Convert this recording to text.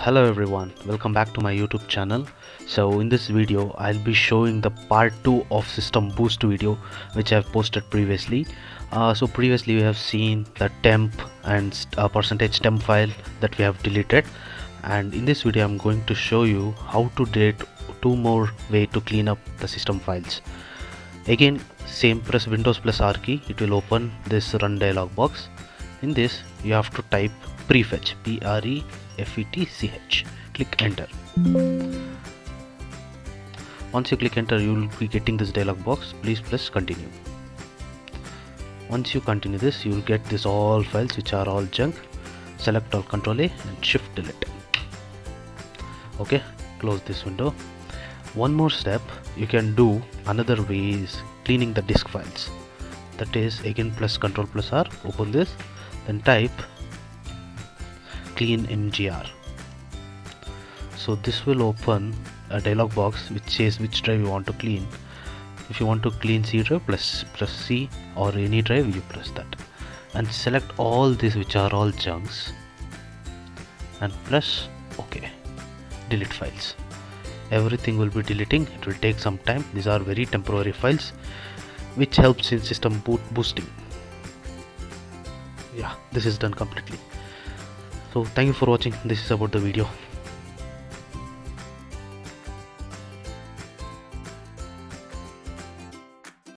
Hello everyone, welcome back to my YouTube channel. So in this video I'll be showing the part 2 of system boost video which I've posted previously. So previously we have seen the temp and percentage temp file that we have deleted, and in this video I'm going to show you how to delete two more way to clean up the system files. Again, same, press Windows plus R key, it will open this run dialog box. In this you have to type Prefetch, Prefetch, click enter. Once you click enter, you will be getting this dialog box. Please press continue. Once you continue this, you will get this all files which are all junk. Select all, Control A and Shift delete. Okay, close this window. One more step you can do, another way is cleaning the disk files. That is, again press Control plus R, open this, then type clean mgr. So this will open a dialog box which says which drive you want to clean. If you want to clean C drive, press C, or any drive you press that, and select all these which are all junks and press OK. Delete files. Everything will be deleting. It will take some time. These are very temporary files which helps in system boosting. Yeah, this is done completely. So thank you for watching. This is about the video.